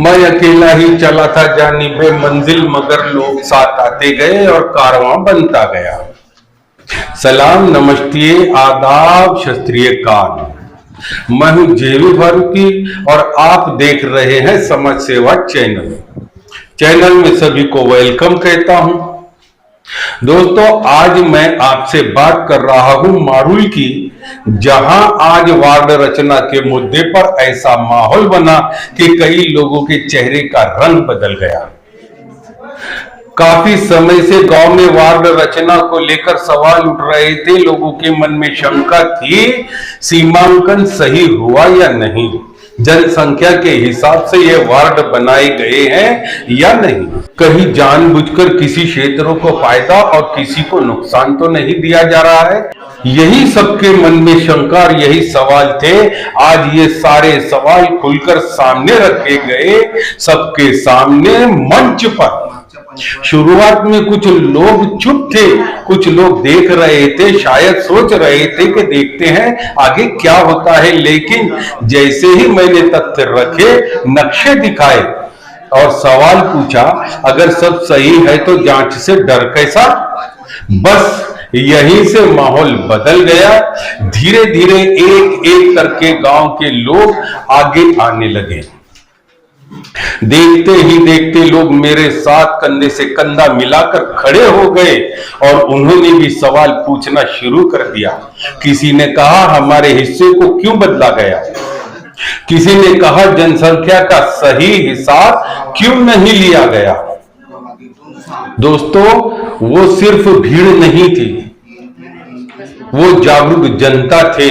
मैं अकेला ही चला था जानिबे मंजिल, मगर लोग साथ आते गए और कारवां बनता गया। सलाम, नमस्ते, आदाब, शस्त्रीय काल। मैं हूं जेवी फारूकी और आप देख रहे हैं समाज सेवा चैनल में सभी को वेलकम कहता हूं। दोस्तों, आज मैं आपसे बात कर रहा हूं मारुल की, जहां आज वार्ड रचना के मुद्दे पर ऐसा माहौल बना कि कई लोगों के चेहरे का रंग बदल गया। काफी समय से गांव में वार्ड रचना को लेकर सवाल उठ रहे थे। लोगों के मन में शंका थी, सीमांकन सही हुआ या नहीं, जनसंख्या के हिसाब से ये वार्ड बनाए गए हैं या नहीं, कहीं जानबूझकर किसी क्षेत्रों को फायदा और किसी को नुकसान तो नहीं दिया जा रहा है। यही सबके मन में शंका और यही सवाल थे। आज ये सारे सवाल खुलकर सामने रखे गए, सबके सामने मंच पर। शुरुआत में कुछ लोग चुप थे, कुछ लोग देख रहे थे, शायद सोच रहे थे कि देखते हैं आगे क्या होता है। लेकिन जैसे ही मैंने तथ्य रखे, नक्शे दिखाए और सवाल पूछा, अगर सब सही है तो जांच से डर कैसा? बस यहीं से माहौल बदल गया। धीरे धीरे एक एक करके गांव के लोग आगे आने लगे। देखते ही देखते लोग मेरे साथ कंधे से कंधा मिलाकर खड़े हो गए और उन्होंने भी सवाल पूछना शुरू कर दिया। किसी ने कहा, हमारे हिस्से को क्यों बदला गया? किसी ने कहा, जनसंख्या का सही हिसाब क्यों नहीं लिया गया? दोस्तों, वो सिर्फ भीड़ नहीं थी, वो जागरूक जनता थे।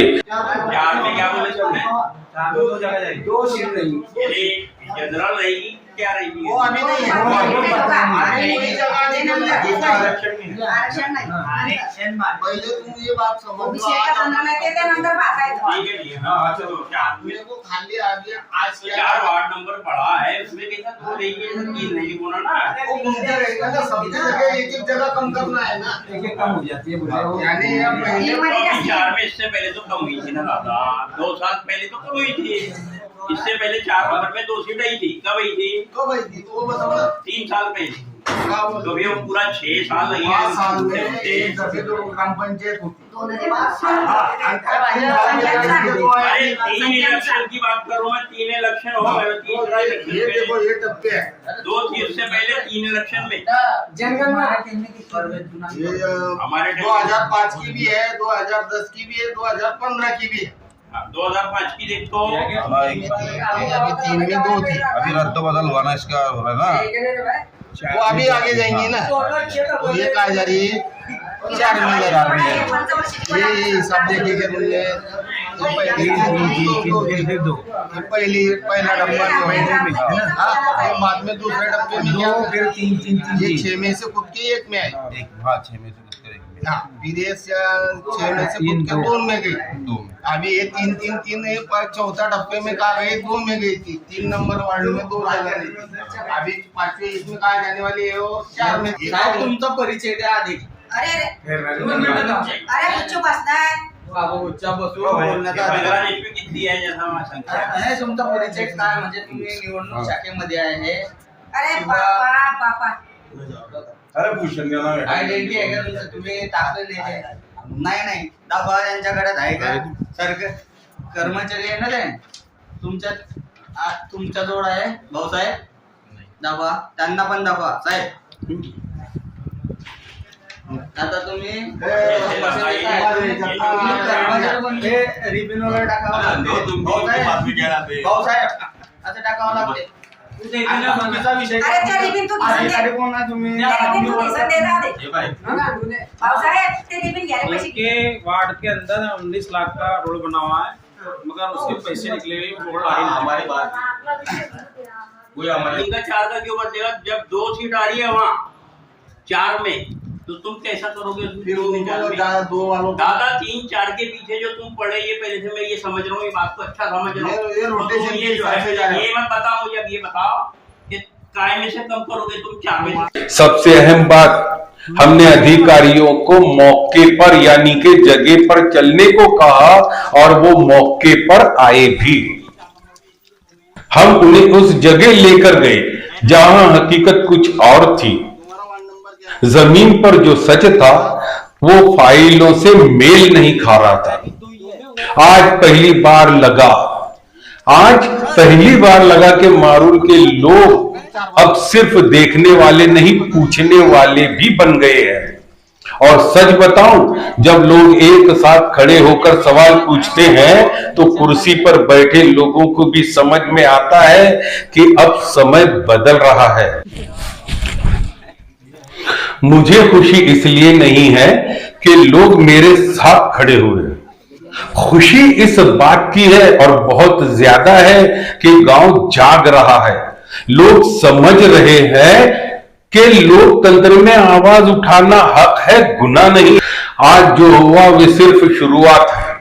जनरल रहेगी क्या रहेगी? वो अभी नहीं है, पहले तुम ये बात समझ लो। को खाली आ गया आज 4 वार्ड नंबर पड़ा है, उसमें कैसा 2 रहेगी, 3 नहीं बोला ना। वो घूमते रहेगा ना, सब जगह एक एक जगह कम करना है ना, एक कम हो जाती है। यानी अब पहले 4 में इससे पहले तो कम हुई थी ना दादा, 2 साल पहले तो कम हुई थी। इससे पहले 4 नंबर में 2 सीट आई थी। कब आई थी? तो भाई थी, तो वो बताओ ना। 3 साल पहले। तो भी वो पूरा 6 साल लगे। 5 साल में एक दफे तो ग्राम पंचायत होती। अरे 3 इलेक्शन की बात करो मैं, 3 इलेक्शन हो गए, 3 ये देखो ये टप्पे है। 2 थी उससे पहले 3 इलेक्शन में। ये हमारे 2005 की भी है, 2010 की भी है, 2015 की भी है। 2005 की देखो, अभी 3 में 2 थी। अभी रद्द बदल हुआ ना, इसका हो रहा है ना, वो अभी आगे जाएंगे ना। तो ये कहा जा रही है 4 में जा रही है। ये सब देखेंगे तुमने, पहला डब्बा जो है ना, बाद में दूसरे डब्बे में क्या, फिर 3 ये 6 में से खुद के 1 में आई। 6 में से हाँ, विदेश या 6 में से खुद के 2 में गई। अभी ये 3 चौथा डब्बे में कहा गई 2 में गई थी। 3 नंबर वार्ड में 2 रह गई थी। अभी 5वें इसमें कहा जाने वाली है वो 4 में। तुमचा परिचय द्या आधी। चुप असणार बाबा उच्चा बसून बोलण्याचा अधिकार. किती आहे जनसंख्या? नाही, तुमचा परिचय काय, म्हणजे तुम्ही निवडणूक शाखेमध्ये आहे? अरे बापा बापा अरे भूषण घ्या ना, आयडेंटिटी आहे का तुमचं? तुम्ही टाकलेले आहे? नाही दाखवा, त्यांच्याकडे आहे का? सरकार कर्मचारी आहे ना ते तुमच्या जवळ आहे भाऊसाहेब? दाखवा, त्यांना पण दाखवा साहेब. आता तुम्ही रिबिनवर टाकावं भाऊसाहेब, असं टाकावं लागते. विषय वार्ड के अंदर 19 लाख का रोड बना हुआ है, मगर उसके पैसे निकले हुए रोड आए हमारी बात। वो हमारे 4 का क्यों बदलेगा? जब 2 सीट आ रही है वहाँ 4 में, तो तुम कैसा करोगे? फिर दो वालों दादा 3-4 के पीछे जो तुम पढ़े, ये पहले से मैं ये समझ रहा हूँ, ये बात को अच्छा समझ रहा हूँ। ये रोटेशन ये जो है, ये मत बताओ मुझे, अब ये बताओ कि काय में से कम करोगे तुम 4 में? सबसे अहम बात, हमने अधिकारियों को मौके पर यानी कि जगह पर चलने को कहा और वो मौके पर आए भी। हम उन्हें उस जगह लेकर गए जहां हकीकत कुछ और थी। जमीन पर जो सच था वो फाइलों से मेल नहीं खा रहा था। आज पहली बार लगा कि मारूल के लोग अब सिर्फ देखने वाले नहीं, पूछने वाले भी बन गए हैं। और सच बताऊं, जब लोग एक साथ खड़े होकर सवाल पूछते हैं तो कुर्सी पर बैठे लोगों को भी समझ में आता है कि अब समय बदल रहा है। मुझे खुशी इसलिए नहीं है कि लोग मेरे साथ खड़े हुए हैं, खुशी इस बात की है और बहुत ज्यादा है कि गांव जाग रहा है। लोग समझ रहे हैं कि लोकतंत्र में आवाज उठाना हक है, गुनाह नहीं। आज जो हुआ वे सिर्फ शुरुआत है।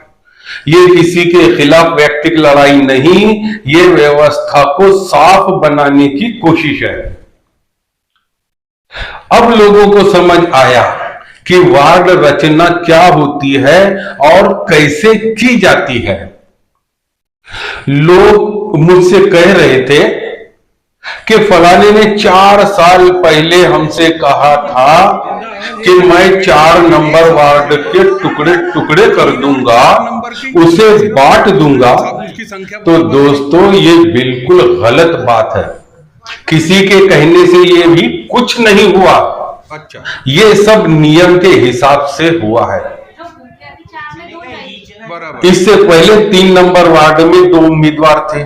ये किसी के खिलाफ व्यक्तिगत लड़ाई नहीं, ये व्यवस्था को साफ बनाने की कोशिश है। अब लोगों को समझ आया कि वार्ड रचना क्या होती है और कैसे की जाती है। लोग मुझसे कह रहे थे कि फलाने ने 4 साल पहले हमसे कहा था कि मैं 4 नंबर वार्ड के टुकड़े टुकड़े कर दूंगा, उसे बांट दूंगा। तो दोस्तों, ये बिल्कुल गलत बात है। किसी के कहने से ये भी कुछ नहीं हुआ। अच्छा, ये सब नियम के हिसाब से हुआ है। बराबर। इससे पहले 3 नंबर वार्ड में 2 उम्मीदवार थे,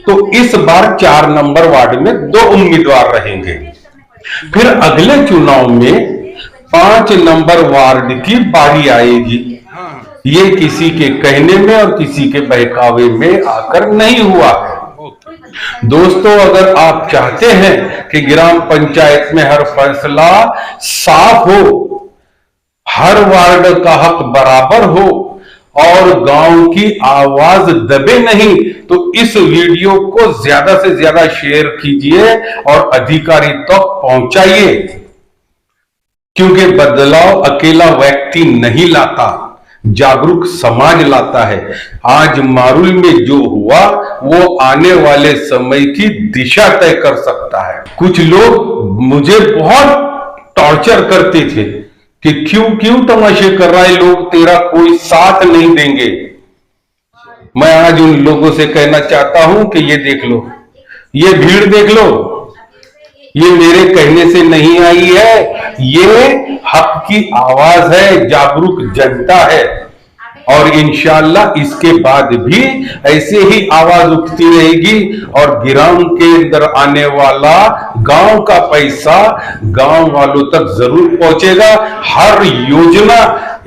तो इस बार 4 नंबर वार्ड में 2 उम्मीदवार रहेंगे। फिर अगले चुनाव में 5 नंबर वार्ड की बारी आएगी। ये किसी के कहने में और किसी के बहकावे में आकर नहीं हुआ है। दोस्तों, अगर आप चाहते हैं कि ग्राम पंचायत में हर फैसला साफ हो, हर वार्ड का हक बराबर हो और गांव की आवाज दबे नहीं, तो इस वीडियो को ज्यादा से ज्यादा शेयर कीजिए और अधिकारी तक पहुंचाइए, क्योंकि बदलाव अकेला व्यक्ति नहीं लाता, जागरूक समाज लाता है। आज मारूल में जो हुआ वो आने वाले समय की दिशा तय कर सकता है। कुछ लोग मुझे बहुत टॉर्चर करते थे कि क्यों तमाशे कर रहा है, लोग तेरा कोई साथ नहीं देंगे। मैं आज उन लोगों से कहना चाहता हूं कि ये देख लो, ये भीड़ देख लो, ये मेरे कहने से नहीं आई है, ये हक की आवाज है, जागरूक जनता है। और इंशाअल्लाह इसके बाद भी ऐसे ही आवाज उठती रहेगी और ग्राम के अंदर आने वाला गांव का पैसा गांव वालों तक जरूर पहुंचेगा। हर योजना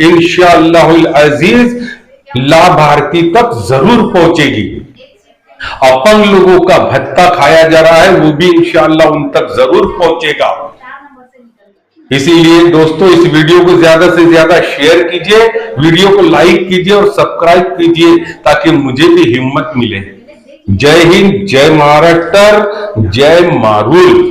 इंशाअल्लाहुल अजीज लाभार्थी तक जरूर पहुंचेगी। अपंग लोगों का भत्ता खाया जा रहा है, वो भी इंशाअल्लाह उन तक जरूर पहुंचेगा। इसीलिए दोस्तों, इस वीडियो को ज्यादा से ज्यादा शेयर कीजिए, वीडियो को लाइक कीजिए और सब्सक्राइब कीजिए ताकि मुझे भी हिम्मत मिले। जय हिंद, जय महाराष्ट्र, जय मारूल।